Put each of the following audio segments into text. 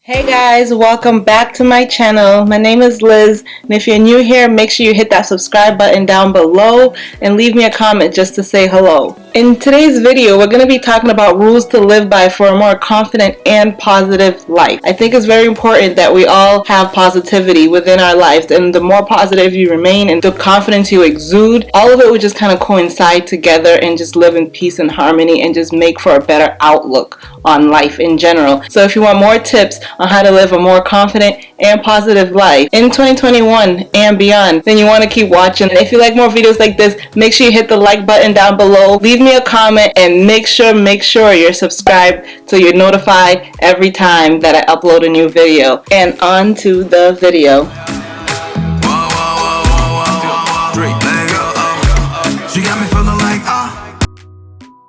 Hey guys, welcome back to my channel. My name is Liz, and if you're new here, make sure you hit that subscribe button down below and leave me a comment just to say hello. In today's video, we're going to be talking about rules to live by for a more confident and positive life. I think it's very important that we all have positivity within our lives, and the more positive you remain and the confidence you exude, all of it would just kind of coincide together and just live in peace and harmony and just make for a better outlook on life in general. So if you want more tips on how to live a more confident and positive life in 2021 and beyond, then you want to keep watching. And if you like more videos like this, make sure you hit the like button down below, leave me a comment, and make sure you're subscribed so you're notified every time that I upload a new video. And on to the video.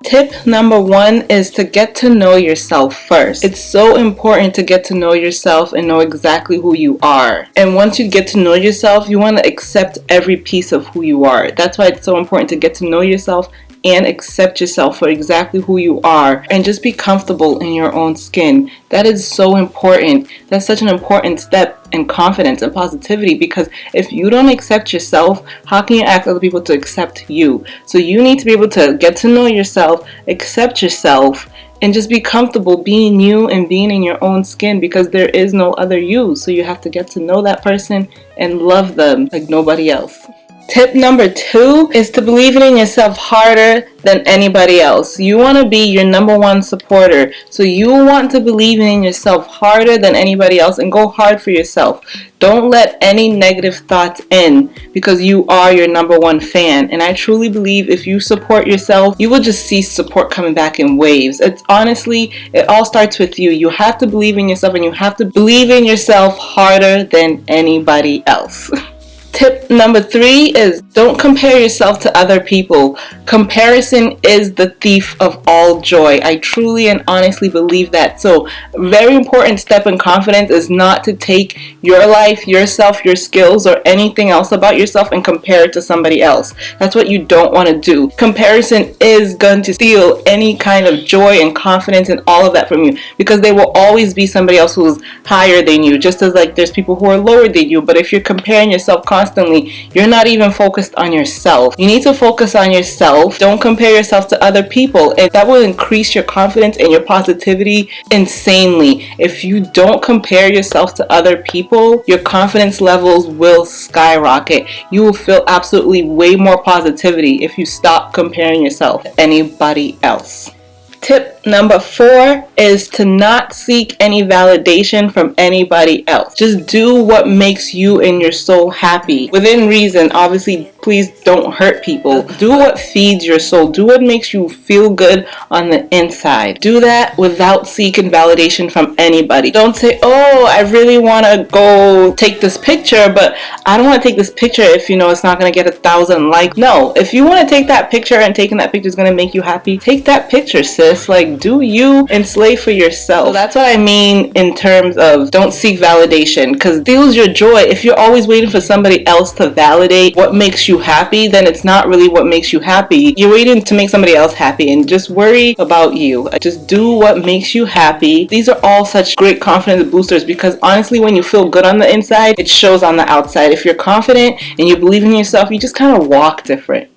Tip number one is to get to know yourself first. It's so important to get to know yourself and know exactly who you are. And once you get to know yourself, you want to accept every piece of who you are. That's why it's so important to get to know yourself and accept yourself for exactly who you are and just be comfortable in your own skin. That is so important. That's such an important step in confidence and positivity, because if you don't accept yourself, how can you ask other people to accept you? So you need to be able to get to know yourself, accept yourself, and just be comfortable being you and being in your own skin, because there is no other you. So you have to get to know that person and love them like nobody else. Tip number two is to believe in yourself harder than anybody else. You want to be your number one supporter. So you want to believe in yourself harder than anybody else and go hard for yourself. Don't let any negative thoughts in, because you are your number one fan. And I truly believe if you support yourself, you will just see support coming back in waves. It's honestly, it all starts with you. You have to believe in yourself, and you have to believe in yourself harder than anybody else. Tip number three is don't compare yourself to other people. Comparison is the thief of all joy. I truly and honestly believe that. So a very important step in confidence is not to take your life, yourself, your skills, or anything else about yourself and compare it to somebody else. That's what you don't want to do. Comparison is going to steal any kind of joy and confidence and all of that from you, because there will always be somebody else who's higher than you, just as like there's people who are lower than you. But if you're comparing yourself constantly, you're not even focused on yourself. You need to focus on yourself. Don't compare yourself to other people, and that will increase your confidence and your positivity insanely. If you don't compare yourself to other people, your confidence levels will skyrocket. You will feel absolutely way more positivity if you stop comparing yourself to anybody else. Tip number four is to not seek any validation from anybody else. Just do what makes you and your soul happy. Within reason, obviously, please don't hurt people. Do what feeds your soul. Do what makes you feel good on the inside. Do that without seeking validation from anybody. Don't say, oh, I really want to go take this picture, but I don't want to take this picture if you know it's not going to get 1,000 likes. No, if you want to take that picture and taking that picture is going to make you happy, take that picture, sis. Like, do you and slay for yourself. So that's what I mean in terms of don't seek validation, because it steals your joy. If you're always waiting for somebody else to validate what makes you happy, then it's not really what makes you happy. You're waiting to make somebody else happy, and just worry about you. Just do what makes you happy. These are all such great confidence boosters, because honestly, when you feel good on the inside, it shows on the outside. If you're confident and you believe in yourself, you just kind of walk different.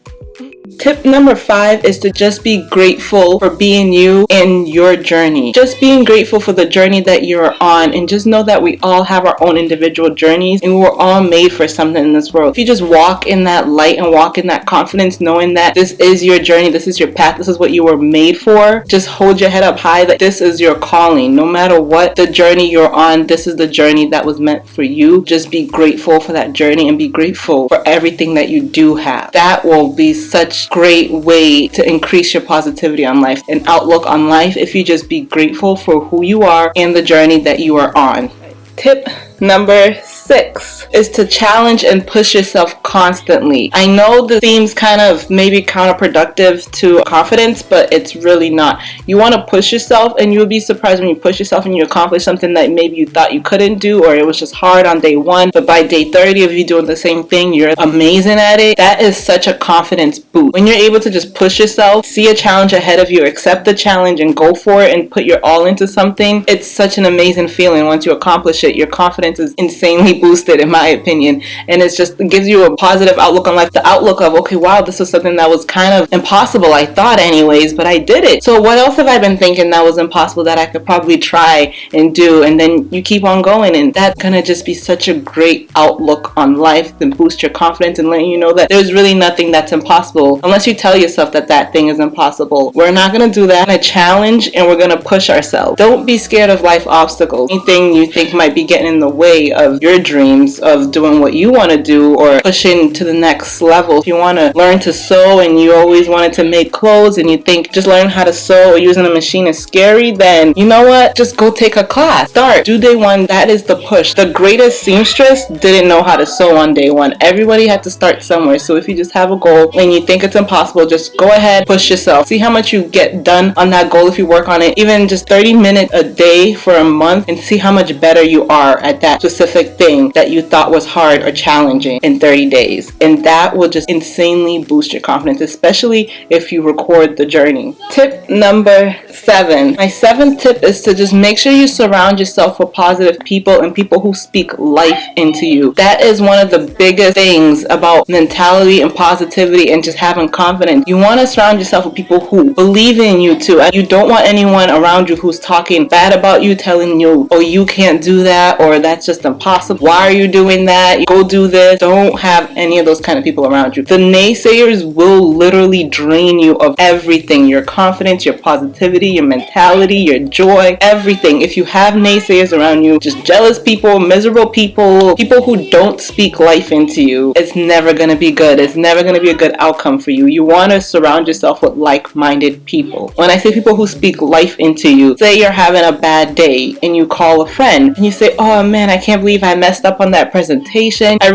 Tip number five is to just be grateful for being you and your journey. Just being grateful for the journey that you're on, and just know that we all have our own individual journeys, and we're all made for something in this world. If you just walk in that light and walk in that confidence, knowing that this is your journey, this is your path, this is what you were made for, just hold your head up high that this is your calling. No matter what the journey you're on, this is the journey that was meant for you. Just be grateful for that journey and be grateful for everything that you do have. That will be such great way to increase your positivity on life and outlook on life if you just be grateful for who you are and the journey that you are on. Tip Number 6 is to challenge and push yourself constantly. I know this seems kind of maybe counterproductive to confidence, but it's really not. You want to push yourself, and you'll be surprised when you push yourself and you accomplish something that maybe you thought you couldn't do, or it was just hard on day 1, but by day 30 of you doing the same thing, you're amazing at it. That is such a confidence boost. When you're able to just push yourself, see a challenge ahead of you, accept the challenge and go for it and put your all into something, it's such an amazing feeling. Once you accomplish it, your confidence is insanely boosted, in my opinion, and it gives you a positive outlook on life. The outlook of, okay, wow, this was something that was kind of impossible, I thought anyways, but I did it. So what else have I been thinking that was impossible that I could probably try and do? And then you keep on going, and that's gonna just be such a great outlook on life and boost your confidence and letting you know that there's really nothing that's impossible unless you tell yourself that that thing is impossible. We're not gonna do that. We're gonna challenge and we're gonna push ourselves. Don't be scared of life obstacles. Anything you think might be getting in the way of your dreams of doing what you want to do or pushing to the next level. If you want to learn to sew and you always wanted to make clothes and you think just learning how to sew or using a machine is scary, then you know what? Just go take a class. Start. Do day 1. That is the push. The greatest seamstress didn't know how to sew on day 1. Everybody had to start somewhere. So if you just have a goal and you think it's impossible, just go ahead, push yourself. See how much you get done on that goal if you work on it. Even just 30 minutes a day for a month, and see how much better you are at that specific thing that you thought was hard or challenging in 30 days. And that will just insanely boost your confidence, especially if you record the journey. Tip number 7. My 7th tip is to just make sure you surround yourself with positive people and people who speak life into you. That is one of the biggest things about mentality and positivity and just having confidence. You want to surround yourself with people who believe in you too. And you don't want anyone around you who's talking bad about you, telling you, oh, you can't do that, or that's just impossible. Why are you doing that? Go do this. Don't have any of those kind of people around you. The naysayers will literally drain you of everything. Your confidence, your positivity, your mentality, your joy, everything. If you have naysayers around you, just jealous people, miserable people, people who don't speak life into you, it's never going to be good. It's never going to be a good outcome for you. You want to surround yourself with like-minded people. When I say people who speak life into you, say you're having a bad day and you call a friend and you say, oh man, I can't believe I messed up on that presentation. I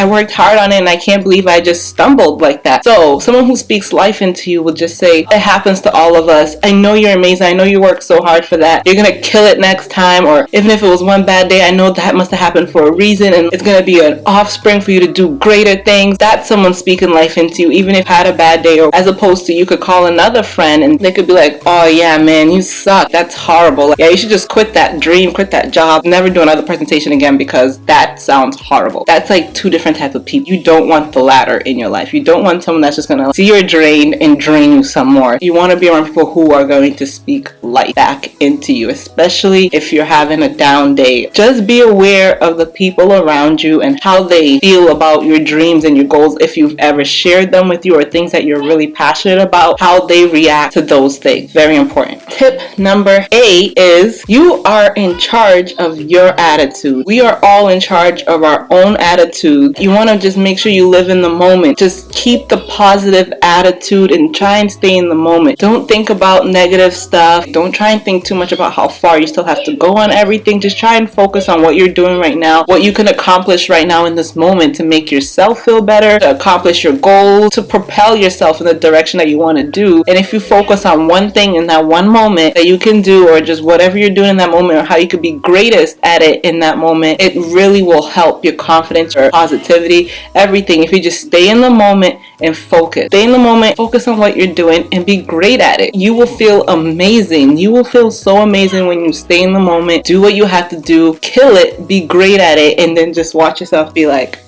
worked hard on it and I can't believe I just stumbled like that. So someone who speaks life into you will just say, it happens to all of us. I know you're amazing. I know you worked so hard for that. You're going to kill it next time. Or even if it was one bad day, I know that must have happened for a reason and it's going to be an offspring for you to do greater things. That's someone speaking life into you, even if you had a bad day. Or as opposed to, you could call another friend and they could be like, oh yeah, man, you suck. That's horrible. Like, yeah, you should just quit that dream, quit that job, never do another presentation again because that sounds horrible. That's like 2 different types of people. You don't want the latter in your life. You don't want someone that's just going to see you're drained and drain you some more. You want to be around people who are going to speak life back into you, especially if you're having a down day. Just be aware of the people around you and how they feel about your dreams and your goals. If you've ever shared them with you or things that you're really passionate about, how they react to those things. Very important. Tip number 8 is you are in charge of your attitude. We are all in charge of our own attitude. You want to just make sure you live in the moment. Just keep the positive attitude and try and stay in the moment. Don't think about negative stuff. Don't try and think too much about how far you still have to go on everything. Just try and focus on what you're doing right now, what you can accomplish right now in this moment to make yourself feel better, to accomplish your goals, to propel yourself in the direction that you want to do. And if you focus on one thing in that one moment that you can do, or just whatever you're doing in that moment, or how you could be greatest at it in that moment, it really will help your confidence or positivity, everything. If you just stay in the moment and focus. Stay in the moment, focus on what you're doing, and be great at it. You will feel amazing. You will feel so amazing when you stay in the moment, do what you have to do, kill it, be great at it, and then just watch yourself be like,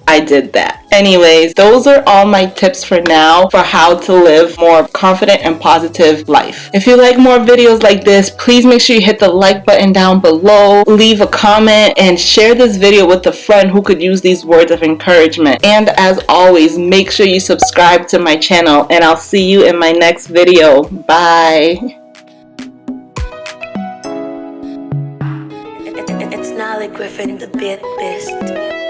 I did that. Anyways, those are all my tips for now for how to live more confident and positive life. If you like more videos like this, please make sure you hit the like button down below, leave a comment, and share this video with a friend who could use these words of encouragement. And as always, make sure you subscribe to my channel, and I'll see you in my next video. Bye. It's Nolly Griffin, the bit best.